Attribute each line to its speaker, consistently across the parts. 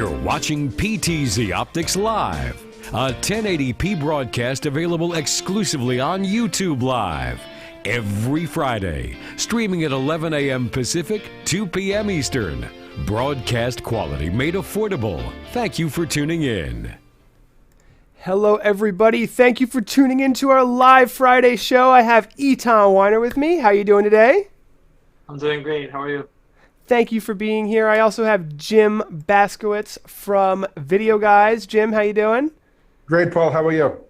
Speaker 1: You're watching PTZOptics Live, a 1080p broadcast available exclusively on YouTube Live every Friday, streaming at 11 a.m. Pacific, 2 p.m. Eastern. Broadcast quality made affordable. Thank you for tuning in.
Speaker 2: Hello, everybody. Thank you for tuning in to our live Friday show. I have Eytan Weiner with me. How are you doing today?
Speaker 3: I'm doing great. How are you?
Speaker 2: Thank you for being here. I also have Jim Bask from VideoGuys. Jim, how you doing?
Speaker 4: Great, Paul. How are you?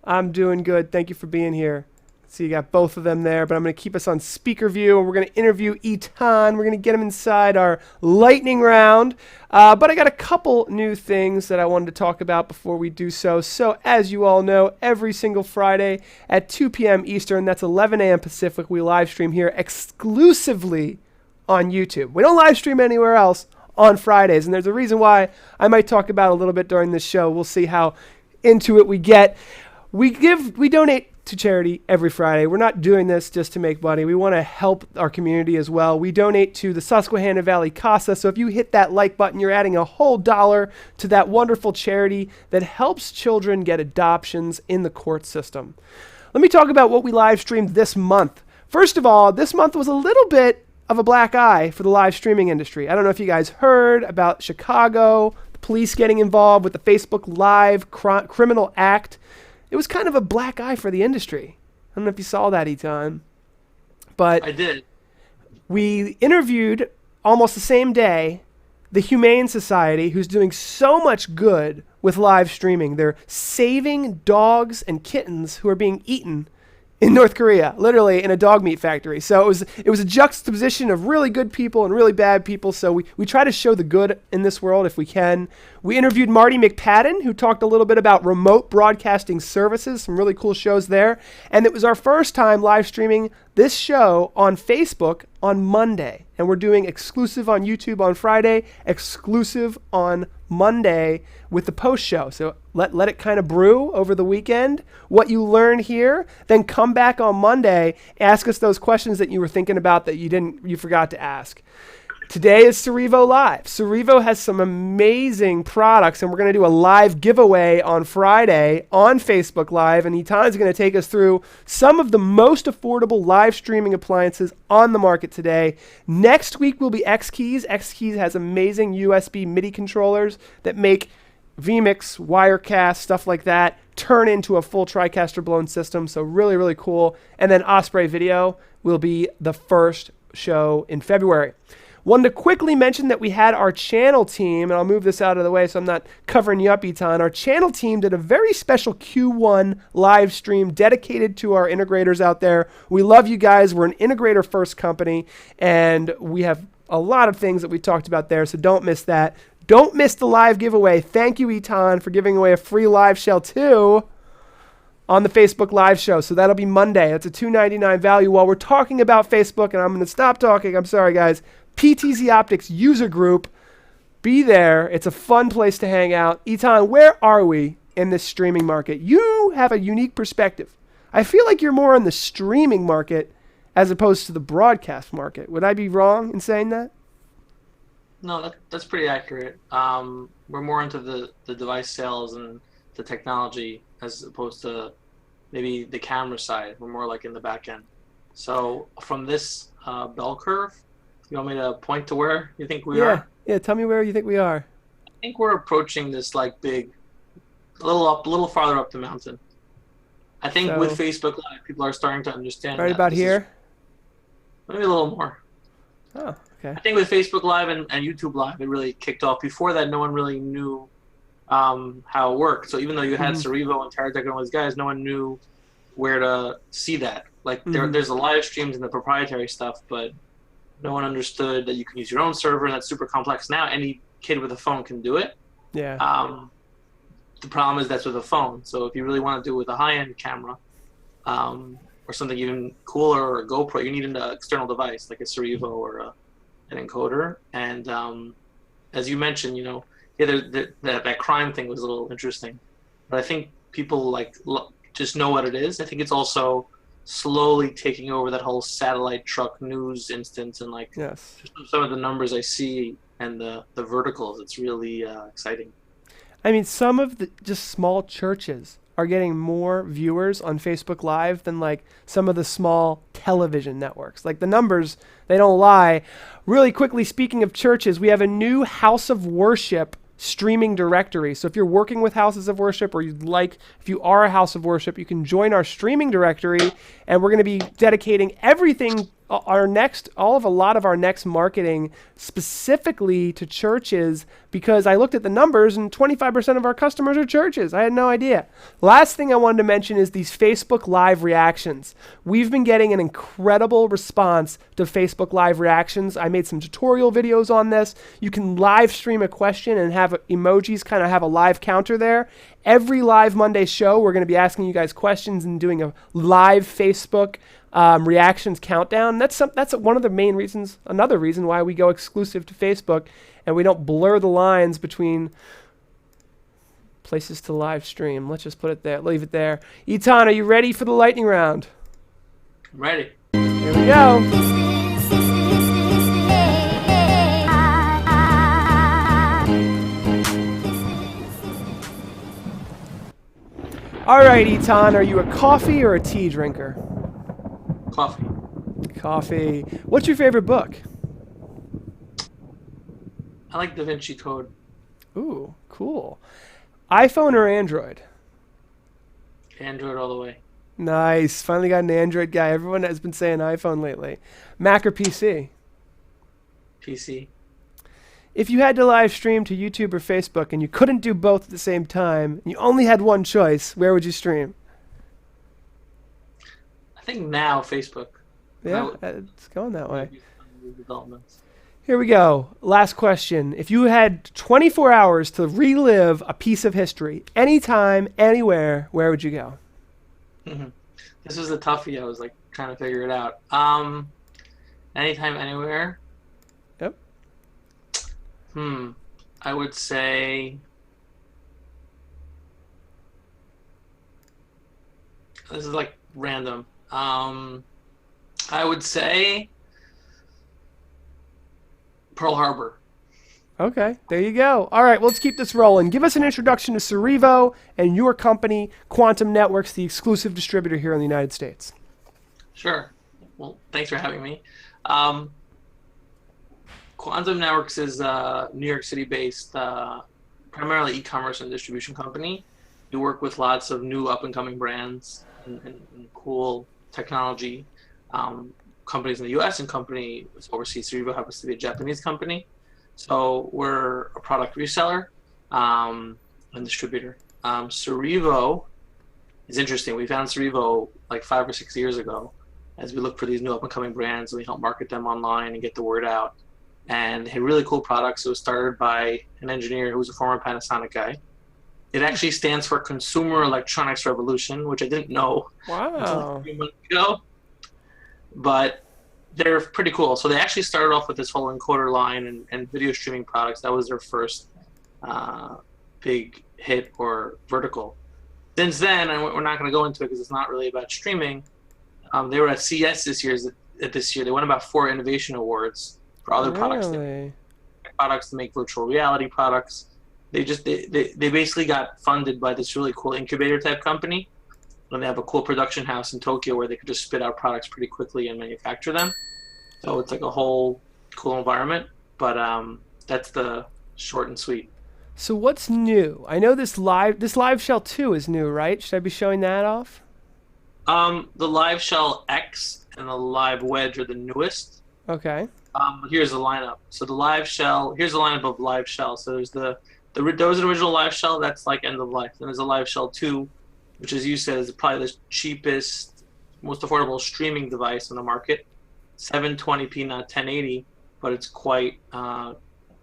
Speaker 2: I'm doing good. Thank you for being here. So you got both of them there, but I'm going to keep us on speaker view, and we're going to interview Eytan. We're going to get him inside our lightning round. But I got a couple new things that I wanted to talk about before we do so. So as you all know, every single Friday at 2 p.m. Eastern, that's 11 a.m. Pacific, we live stream here exclusively on YouTube. We don't live stream anywhere else on Fridays, and there's a reason why I might talk about a little bit during this show. We'll see how into it we get. We donate to charity every Friday. We're not doing this just to make money. We want to help our community as well. We donate to the Susquehanna Valley CASA. So if you hit that like button, you're adding a whole $1 to that wonderful charity that helps children get adoptions in the court system. Let me talk about what we live streamed this month. First of all, this month was a little bit of a black eye for the live streaming industry. I don't know if you guys heard about Chicago, the police getting involved with the Facebook Live Criminal Act. It was kind of a black eye for the industry. I don't know if you saw that, Eytan. But
Speaker 3: I did.
Speaker 2: We interviewed almost the same day the Humane Society, who's doing so much good with live streaming. They're saving dogs and kittens who are being eaten in North Korea, literally in a dog meat factory. So it was a juxtaposition of really good people and really bad people. So we try to show the good in this world if we can. We interviewed Marty McPadden, who talked a little bit about remote broadcasting services, some really cool shows there. And it was our first time live streaming this show on Facebook on Monday. And we're doing exclusive on YouTube on Friday, exclusive on Monday with the post show. So let it kind of brew over the weekend, what you learn here, then come back on Monday, ask us those questions that you were thinking about that you forgot to ask. Today is Cerevo Live. Cerevo has some amazing products, and we're going to do a live giveaway on Friday on Facebook Live, and Eytan's going to take us through some of the most affordable live streaming appliances on the market today. Next week will be X-Keys. X-Keys has amazing USB MIDI controllers that make vMix, Wirecast, stuff like that, turn into a full TriCaster blown system. So really, really cool. And then Osprey Video will be the first show in February. Wanted to quickly mention that we had our channel team, and I'll move this out of the way so I'm not covering you up, Eytan. Our channel team did a very special Q1 live stream dedicated to our integrators out there. We love you guys. We're an integrator first company, and we have a lot of things that we talked about there, so don't miss that. Don't miss the live giveaway. Thank you, Eytan, for giving away a free LiveShell too on the Facebook Live show. So that'll be Monday. That's a $2.99 value. While we're talking about Facebook, and I'm going to stop talking. I'm sorry, guys. PTZOptics user group. Be there. It's a fun place to hang out. Eytan, where are we in this streaming market? You have a unique perspective. I feel like you're more in the streaming market as opposed to the broadcast market. Would I be wrong in saying that?
Speaker 3: No, that's pretty accurate. We're more into the device sales and the technology as opposed to maybe the camera side. We're more like in the back end. So from this bell curve, you want me to point to where you think we are?
Speaker 2: Yeah, tell me where you think we are.
Speaker 3: I think we're approaching this like big, a little farther up the mountain. I think with Facebook Live, people are starting to understand.
Speaker 2: Right about here?
Speaker 3: Maybe a little more.
Speaker 2: Oh, okay.
Speaker 3: I think with Facebook Live and YouTube Live, it really kicked off. Before that, no one really knew how it worked. So even though you had Cerevo and Teradek and all these guys, no one knew where to see that. Like there's the live streams and the proprietary stuff, but no one understood that you can use your own server, and that's super complex. Now any kid with a phone can do it.
Speaker 2: Yeah.
Speaker 3: The problem is that's with a phone. So if you really want to do it with a high-end camera, or something even cooler, or a GoPro, you need an external device like a Cerevo or an encoder. And as you mentioned, that crime thing was a little interesting, but I think people just know what it is. I think it's also slowly taking over that whole satellite truck news instance, and
Speaker 2: yes,
Speaker 3: some of the numbers I see and the verticals. It's really exciting.
Speaker 2: I mean, some of the just small churches are getting more viewers on Facebook Live than like some of the small television networks. Like the numbers, they don't lie. Really quickly, speaking of churches, we have a new house of worship streaming directory. So if you're working with houses of worship, or if you are a house of worship, you can join our streaming directory, and we're going to be dedicating everything, a lot of our next marketing specifically to churches, because I looked at the numbers and 25% of our customers are churches. I had no idea. Last thing I wanted to mention is these Facebook Live reactions. We've been getting an incredible response to Facebook Live reactions. I made some tutorial videos on this. You can live stream a question and have emojis kind of have a live counter there. Every live Monday show, we're going to be asking you guys questions and doing a live Facebook reactions countdown. That's one of the main reasons, another reason why we go exclusive to Facebook, and we don't blur the lines between places to live stream. Let's just put it there, leave it there. Eytan, are you ready for the lightning round?
Speaker 3: I'm ready.
Speaker 2: Here we go. All right, Eytan, are you a coffee or a tea drinker?
Speaker 3: Coffee.
Speaker 2: Coffee. What's your favorite book?
Speaker 3: I like Da Vinci Code.
Speaker 2: Ooh, cool. iPhone or Android?
Speaker 3: Android all the way.
Speaker 2: Nice. Finally got an Android guy. Everyone has been saying iPhone lately. Mac or PC?
Speaker 3: PC.
Speaker 2: If you had to live stream to YouTube or Facebook and you couldn't do both at the same time, and you only had one choice, where would you stream?
Speaker 3: I think now Facebook.
Speaker 2: Yeah, it's going that way.
Speaker 3: Developments.
Speaker 2: Here we go. Last question. If you had 24 hours to relive a piece of history, anytime, anywhere, where would you go?
Speaker 3: This was a toughie. I was like trying to figure it out. Anytime, anywhere.
Speaker 2: Yep.
Speaker 3: I would say this is like random. I would say Pearl Harbor.
Speaker 2: Okay, there you go. All right, well, let's keep this rolling. Give us an introduction to Cerevo and your company, Quantum Networks, the exclusive distributor here in the United States.
Speaker 3: Sure. Well, thanks for having me. Quantum Networks is a New York City-based, primarily e-commerce and distribution company. We work with lots of new up-and-coming brands and cool technology companies in the U.S. and company overseas. Cerevo happens to be a Japanese company. So we're a product reseller and distributor. Cerevo is interesting. We found Cerevo like 5 or 6 years ago as we look for these new up-and-coming brands, and we help market them online and get the word out. And they had really cool products. It was started by an engineer who was a former Panasonic guy. It actually stands for Consumer Electronics Revolution, which I didn't know until a few months ago. But they're pretty cool. So they actually started off with this whole encoder line and video streaming products. That was their first big hit or vertical. Since then, and we're not going to go into it because it's not really about streaming, they were at CES this year. They won about 4 innovation awards for other products. Products to make virtual reality products. They basically got funded by this really cool incubator type company. And they have a cool production house in Tokyo where they could just spit out products pretty quickly and manufacture them. So it's like a whole cool environment. But that's the short and sweet.
Speaker 2: So what's new? I know this LiveShell 2 is new, right? Should I be showing that off?
Speaker 3: The LiveShell X and the LiveWedge are the newest.
Speaker 2: Okay.
Speaker 3: Here's the lineup. So the LiveShell, here's the lineup of LiveShell. So there's there was an original LiveShell that's like end of life. Then there's a LiveShell 2, which, as you said, is probably the cheapest, most affordable streaming device on the market. 720p, not 1080, but it's quite.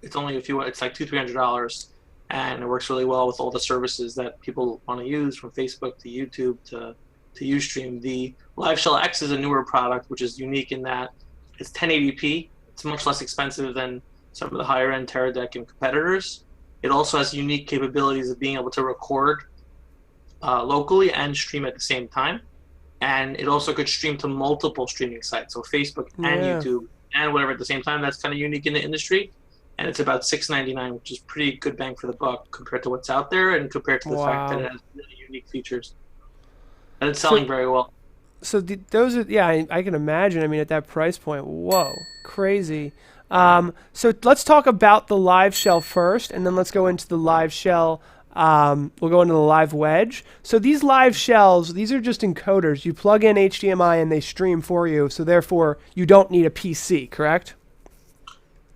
Speaker 3: It's only it's like $200-300, and it works really well with all the services that people want to use, from Facebook to YouTube to Ustream. The LiveShell X is a newer product, which is unique in that it's 1080p. It's much less expensive than some of the higher-end Teradek and competitors. It also has unique capabilities of being able to record locally and stream at the same time. And it also could stream to multiple streaming sites, so Facebook and YouTube and whatever at the same time. That's kind of unique in the industry. and it's about $6.99, which is pretty good bang for the buck compared to what's out there, and compared to the fact that it has really unique features, and it's selling very well.
Speaker 2: So those are, yeah, I can imagine. I mean, at that price point, whoa, crazy. So let's talk about the LiveShell first, and then let's go into the LiveShell. We'll go into the LiveWedge. So these LiveShells, these are just encoders. You plug in HDMI and they stream for you. So therefore, you don't need a PC, correct?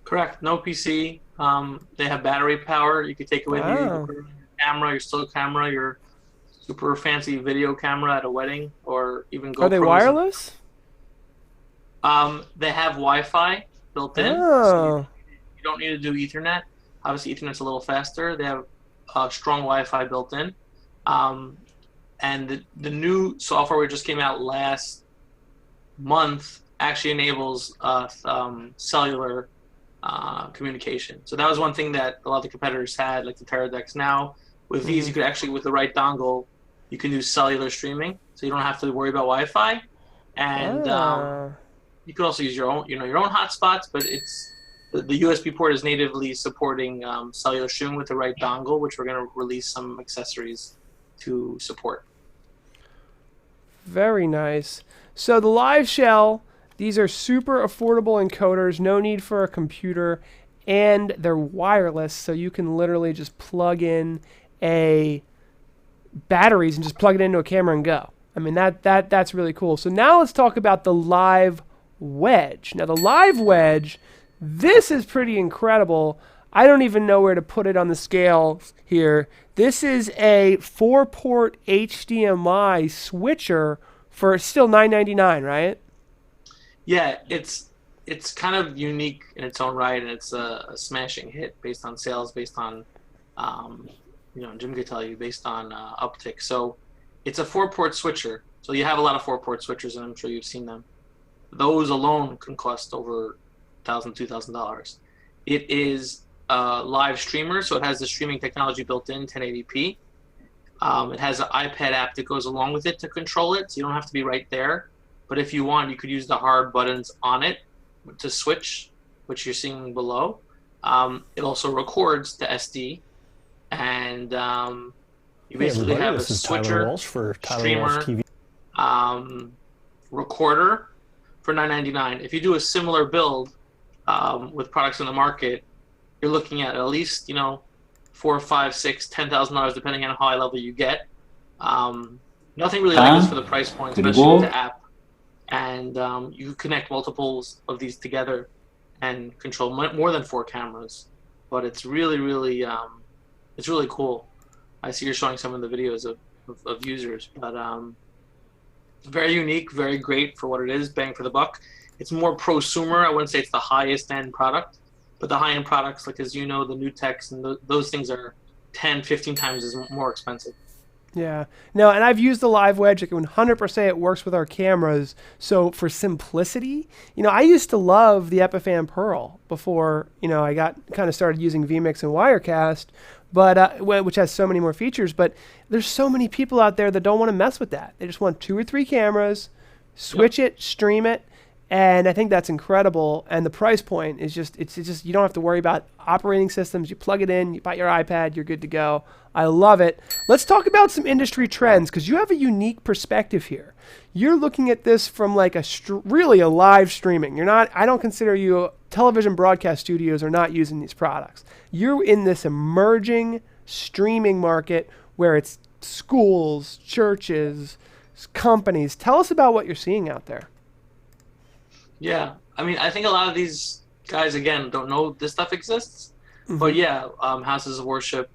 Speaker 3: Correct. No PC. They have battery power. You can take it with you. You can put it on your camera, your still camera, your super fancy video camera at a wedding, or even GoPros.
Speaker 2: Are they wireless?
Speaker 3: They have Wi-Fi built in.
Speaker 2: Oh.
Speaker 3: So you don't need to do Ethernet. Obviously, Ethernet's a little faster. They have strong Wi-Fi built in. And the new software which just came out last month actually enables cellular communication. So that was one thing that a lot of the competitors had, like the Teradeks. Now, with these, you could actually, with the right dongle, you can do cellular streaming. So you don't have to worry about Wi-Fi. And you could also use your own, your own hotspots, but it's the USB port is natively supporting cellular streaming with the right dongle, which we're going to release some accessories to support.
Speaker 2: Very nice. So the LiveShell, these are super affordable encoders, no need for a computer, and they're wireless, so you can literally just plug in batteries and just plug it into a camera and go. I mean, that's really cool. So now let's talk about the LiveWedge. Now the LiveWedge, this is pretty incredible. I don't even know where to put it on the scale here. This is a 4-port HDMI switcher for still $9.99, right? Yeah,
Speaker 3: it's kind of unique in its own right, and it's a smashing hit based on sales, based on, Jim could tell you, based on uptick. So it's a 4-port switcher. So you have a lot of 4-port switchers, and I'm sure you've seen them. Those alone can cost over $1,000, $2,000. It is a live streamer, so it has the streaming technology built in, 1080p. It has an iPad app that goes along with it to control it, so you don't have to be right there. But if you want, you could use the hard buttons on it to switch, which you're seeing below. It also records to SD, and you basically have a switcher, streamer, recorder for $9.99. If you do a similar build with products in the market, you're looking at least $4, $5, $6, $10,000, depending on how high level you get. Nothing really like this for the price point, especially with the app. And you connect multiples of these together and control more than 4 cameras. But it's really, really, it's really cool. I see you're showing some of the videos of users, but it's very unique, very great for what it is, bang for the buck. It's more prosumer. I wouldn't say it's the highest end product, but the high end products, like as you know, the new techs and those things are 10, 15 times more expensive.
Speaker 2: Yeah. No, and I've used the LiveWedge. I can 100% it works with our cameras. So for simplicity, I used to love the Epiphan Pearl before, I got kind of started using vMix and Wirecast, but which has so many more features. But there's so many people out there that don't want to mess with that. They just want 2 or 3 cameras, switch it, stream it. And I think that's incredible. And the price point is just you don't have to worry about operating systems. You plug it in, you buy your iPad, you're good to go. I love it. Let's talk about some industry trends, because you have a unique perspective here. You're looking at this from like really a live streaming. I don't consider you, television broadcast studios are not using these products. You're in this emerging streaming market where it's schools, churches, companies. Tell us about what you're seeing out there.
Speaker 3: Yeah, I mean, I think a lot of these guys, again, don't know this stuff exists. Mm-hmm. But yeah, houses of worship,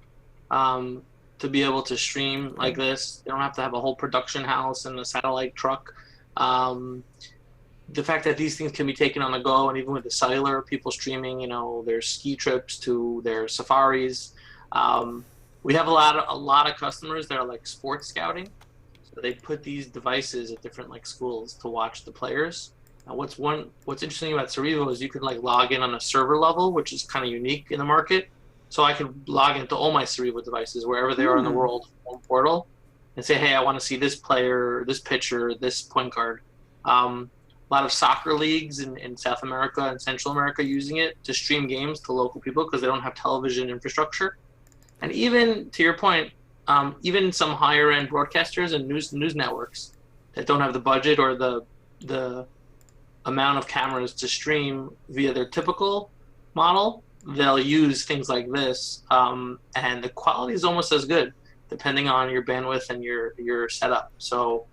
Speaker 3: to be able to stream like this, you don't have to have a whole production house and a satellite truck. The fact that these things can be taken on the go, and even with the cellular, people streaming, their ski trips to their safaris. We have a lot of customers that are like sports scouting. So they put these devices at different like schools to watch the players. Now, what's interesting about Cerevo is you can like log in on a server level, which is kind of unique in the market. So I could log into all my Cerevo devices wherever they are in the world, one portal, and say, hey, I want to see this player, this pitcher, this point guard. a lot of soccer leagues in South America and Central America using it to stream games to local people because they don't have television infrastructure. And even to your point, even some higher end broadcasters and news networks that don't have the budget or the amount of cameras to stream via their typical model, they'll use things like this, and the quality is almost as good depending on your bandwidth and your setup. So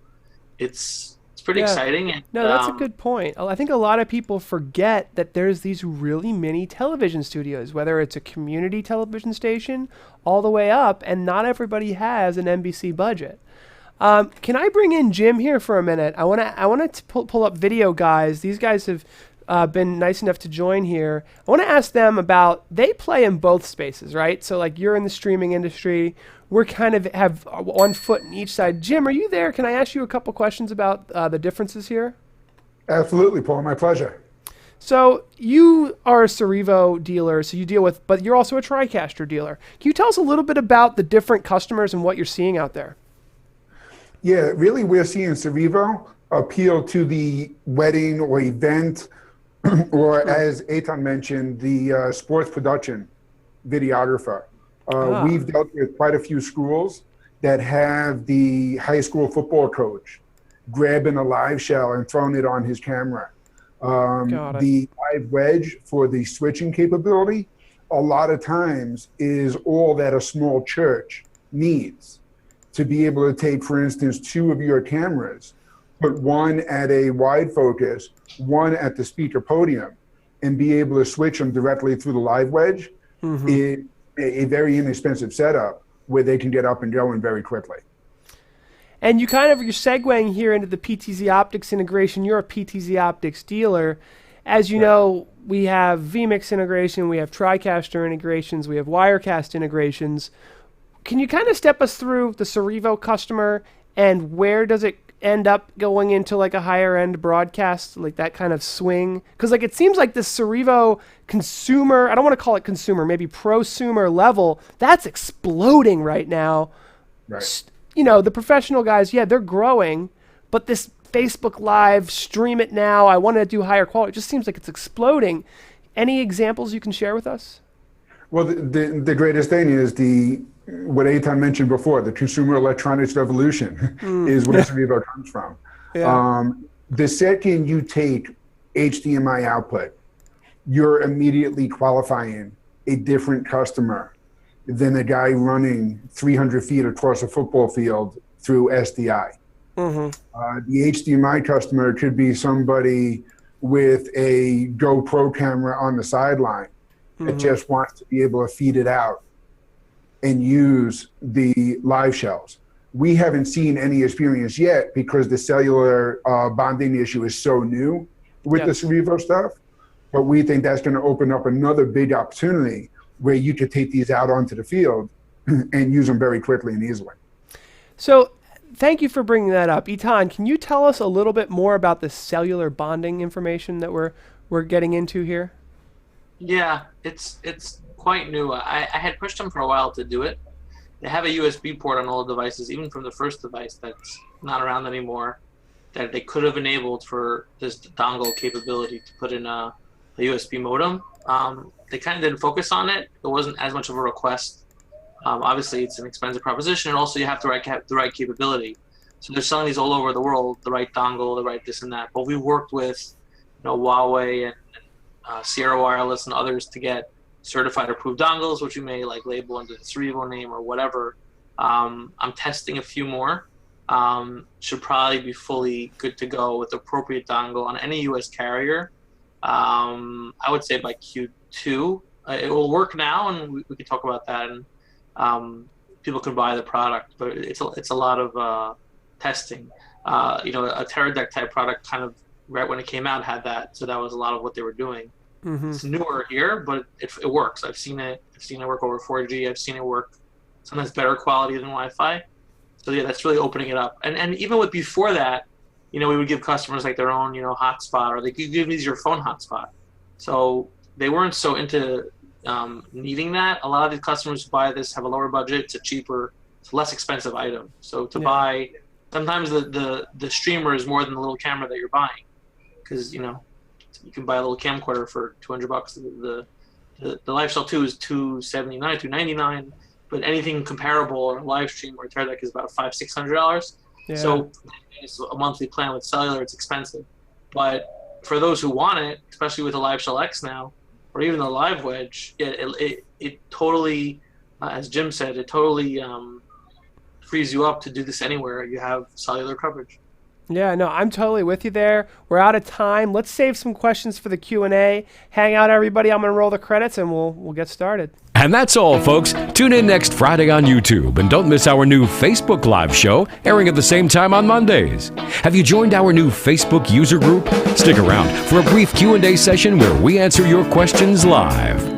Speaker 3: it's pretty exciting. And,
Speaker 2: no, that's a good point. I think a lot of people forget that there's these really mini television studios, whether it's a community television station all the way up, and not everybody has an NBC budget. Can I bring in Jim here for a minute? I want to pull up VideoGuys. These guys have been nice enough to join here. I want to ask them about, they play in both spaces, right? So like you're in the streaming industry. We're kind of have one foot in each side. Jim, are you there? Can I ask you a couple questions about the differences here?
Speaker 4: Absolutely, Paul. My pleasure.
Speaker 2: So you are a Cerevo dealer, so you deal with, but you're also a TriCaster dealer. Can you tell us a little bit about the different customers and what you're seeing out there?
Speaker 4: Yeah, really, we're seeing Cerevo appeal to the wedding or event, or as Eytan mentioned, the sports production videographer. We've dealt with quite a few schools that have the high school football coach grabbing a LiveShell and throwing it on his camera. The LiveWedge for the switching capability, a lot of times is all that a small church needs to be able to take, for instance, 2 of your cameras, put one at a wide focus, one at the speaker podium, and be able to switch them directly through the LiveWedge. Is a very inexpensive setup where they can get up and going very quickly.
Speaker 2: And you're segueing here into the PTZOptics integration. You're a PTZOptics dealer. As you know, we have vMix integration, we have TriCaster integrations, we have Wirecast integrations. Can you kind of step us through the Cerevo customer and where does it end up going into like a higher end broadcast, like that kind of swing? Because like it seems like this Cerevo consumer, I don't want to call it consumer, maybe prosumer level, that's exploding right now.
Speaker 4: Right.
Speaker 2: You know, the professional guys, yeah, they're growing, but this Facebook Live, stream it now, I want to do higher quality, it just seems like it's exploding. Any examples you can share with us?
Speaker 4: Well, the greatest thing is what Eytan mentioned before, the consumer electronics revolution is where Cerevo comes from. The second you take HDMI output, you're immediately qualifying a different customer than a guy running 300 feet across a football field through SDI. The HDMI customer could be somebody with a GoPro camera on the sideline that just wants to be able to feed it out and use the LiveShells. We haven't seen any experience yet because the cellular bonding issue is so new with the Cerevo stuff, but we think that's going to open up another big opportunity where you could take these out onto the field and use them very quickly and easily. So
Speaker 2: thank you for bringing that up. Eytan, can you tell us a little bit more about the cellular bonding information that we're getting into here?
Speaker 3: Yeah, it's quite new. I had pushed them for a while to do it. They have a USB port on all devices, even from the first device that's not around anymore, that they could have enabled for this dongle capability to put in a USB modem. They kind of didn't focus on it. It wasn't as much of a request. Obviously, it's an expensive proposition, and also you have the right capability. So they're selling these all over the world, the right dongle, the right this and that. But we worked with, Huawei and Sierra Wireless and others to get certified approved dongles, which you may like label under the Cerevo name or whatever. I'm testing a few more. Should probably be fully good to go with appropriate dongle on any US carrier. I would say by Q2. It will work now, and we can talk about that, and people can buy the product, but it's a lot of testing. A Teradek type product kind of right when it came out had that, so that was a lot of what they were doing. It's newer here, but it works. I've seen it work over 4G. I've seen it work sometimes better quality than Wi-Fi. So yeah, that's really opening it up. And even with before that, we would give customers like their own, hotspot, or they could give these your phone hotspot. So they weren't so into needing that. A lot of the customers who buy this have a lower budget. It's a less expensive item. So to buy, sometimes the streamer is more than the little camera that you're buying. because you can buy a little camcorder for $200. The LiveShell 2 is $279, $299, but anything comparable or live stream or Tear Deck is about $500-$600.
Speaker 2: Yeah.
Speaker 3: So it's a monthly plan with cellular. It's expensive, but for those who want it, especially with the LiveShell X now, or even the LiveWedge, it totally, as Jim said, it totally frees you up to do this anywhere you have cellular coverage.
Speaker 2: Yeah, no, I'm totally with you there. We're out of time. Let's save some questions for the Q&A. Hang out, everybody. I'm going to roll the credits, and we'll get started.
Speaker 1: And that's all, folks. Tune in next Friday on YouTube, and don't miss our new Facebook Live show, airing at the same time on Mondays. Have you joined our new Facebook user group? Stick around for a brief Q&A session where we answer your questions live.